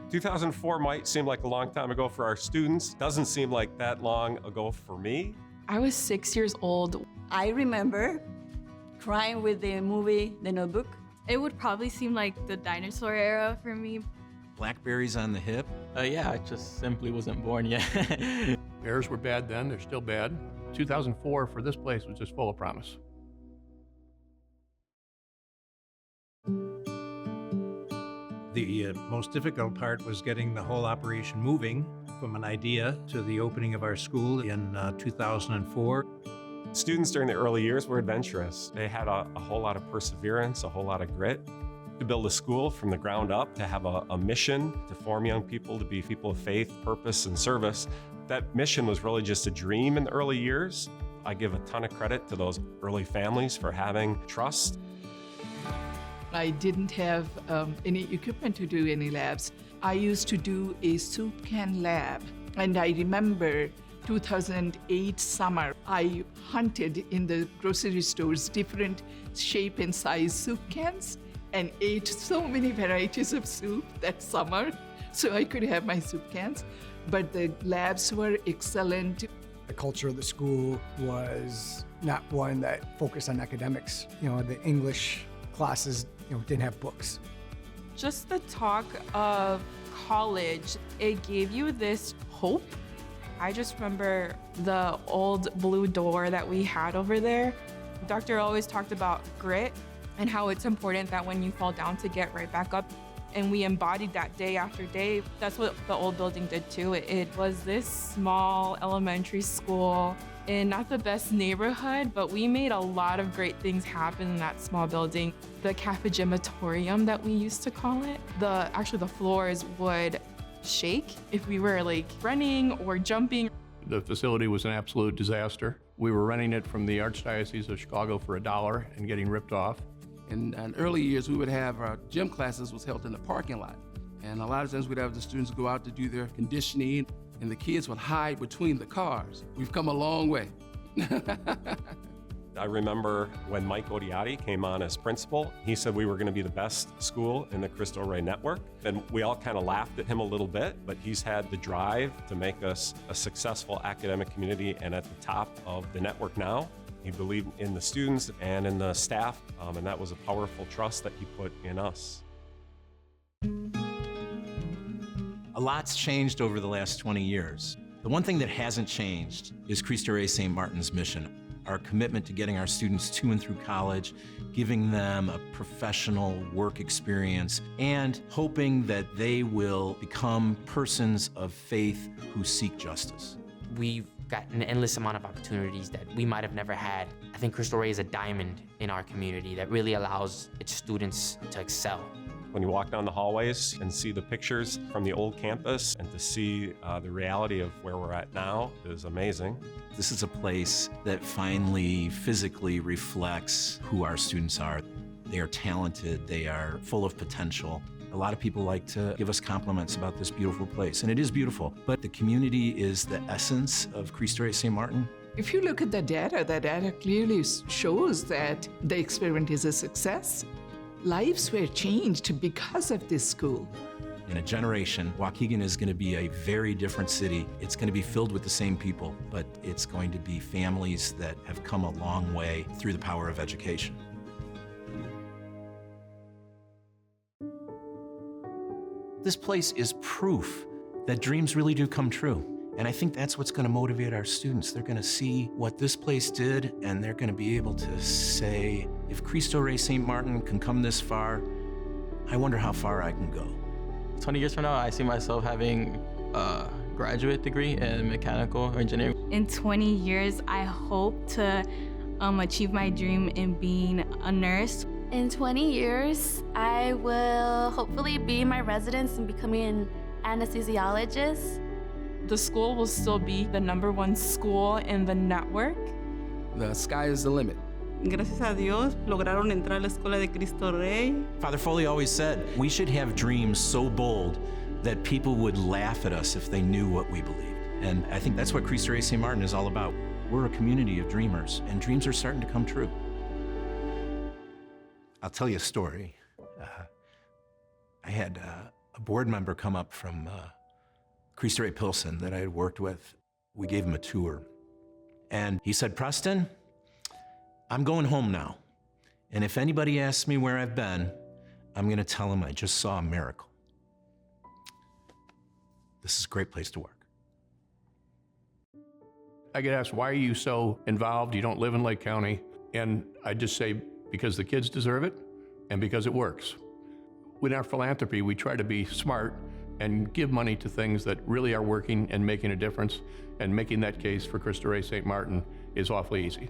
2004 might seem like a long time ago for our students. Doesn't seem like that long ago for me. I was 6 years old. I remember crying with the movie The Notebook. It would probably seem like the dinosaur era for me. Blackberries on the hip. Yeah, I just simply wasn't born yet. Bears were bad then, they're still bad. 2004 for this place was just full of promise. The most difficult part was getting the whole operation moving from an idea to the opening of our school in 2004. Students during the early years were adventurous. They had a whole lot of perseverance, a whole lot of grit. To build a school from the ground up, to have a mission, to form young people to be people of faith, purpose, and service. That mission was really just a dream in the early years. I give a ton of credit to those early families for having trust. I didn't have any equipment to do any labs. I used to do a soup can lab. And I remember 2008 summer, I hunted in the grocery stores different shape and size soup cans and ate so many varieties of soup that summer so I could have my soup cans. But the labs were excellent. The culture of the school was not one that focused on academics. You know, the English classes, didn't have books. Just the talk of college, it gave you this hope. I just remember the old blue door that we had over there. Doctor always talked about grit and how it's important that when you fall down to get right back up. And we embodied that day after day. That's what the old building did too. It was this small elementary school in not the best neighborhood, but we made a lot of great things happen in that small building. The cafegimatorium that we used to call it, actually the floors would shake if we were like running or jumping. The facility was an absolute disaster. We were renting it from the Archdiocese of Chicago for $1 and getting ripped off. In early years, we would have our gym classes was held in the parking lot. And a lot of times we'd have the students go out to do their conditioning and the kids would hide between the cars. We've come a long way. I remember when Mike Odiotti came on as principal, he said we were going to be the best school in the Cristo Rey network. And we all kind of laughed at him a little bit, but he's had the drive to make us a successful academic community and at the top of the network now. He believed in the students and in the staff, and that was a powerful trust that he put in us. A lot's changed over the last 20 years. The one thing that hasn't changed is Cristo Rey St. Martin's mission, our commitment to getting our students to and through college, giving them a professional work experience, and hoping that they will become persons of faith who seek justice. We've got an endless amount of opportunities that we might have never had. I think Cristo Rey is a diamond in our community that really allows its students to excel. When you walk down the hallways and see the pictures from the old campus and to see the reality of where we're at now is amazing. This is a place that finally physically reflects who our students are. They are talented, they are full of potential. A lot of people like to give us compliments about this beautiful place, and it is beautiful, but the community is the essence of Cristo Rey St. Martin. If you look at the data clearly shows that the experiment is a success. Lives were changed because of this school. In a generation, Waukegan is going to be a very different city. It's going to be filled with the same people, but it's going to be families that have come a long way through the power of education. This place is proof that dreams really do come true. And I think that's what's going to motivate our students. They're going to see what this place did, and they're going to be able to say, if Cristo Rey St. Martin can come this far, I wonder how far I can go. 20 years from now, I see myself having a graduate degree in mechanical engineering. In 20 years, I hope to achieve my dream in being a nurse. In 20 years, I will hopefully be in my residence and becoming an anesthesiologist. The school will still be the #1 school in the network. The sky is the limit. Gracias a Dios, lograron entrar a la escuela de Cristo Rey. Father Foley always said, we should have dreams so bold that people would laugh at us if they knew what we believed. And I think that's what Cristo Rey St. Martin is all about. We're a community of dreamers, and dreams are starting to come true. I'll tell you a story. I had a board member come up from Cristo Rey St that I had worked with. We gave him a tour. And he said, Preston, I'm going home now. And if anybody asks me where I've been, I'm going to tell them I just saw a miracle. This is a great place to work. I get asked, why are you so involved? You don't live in Lake County. And I just say, because the kids deserve it and because it works. In our philanthropy, we try to be smart and give money to things that really are working and making a difference. And making that case for Cristo Rey St. Martin is awfully easy.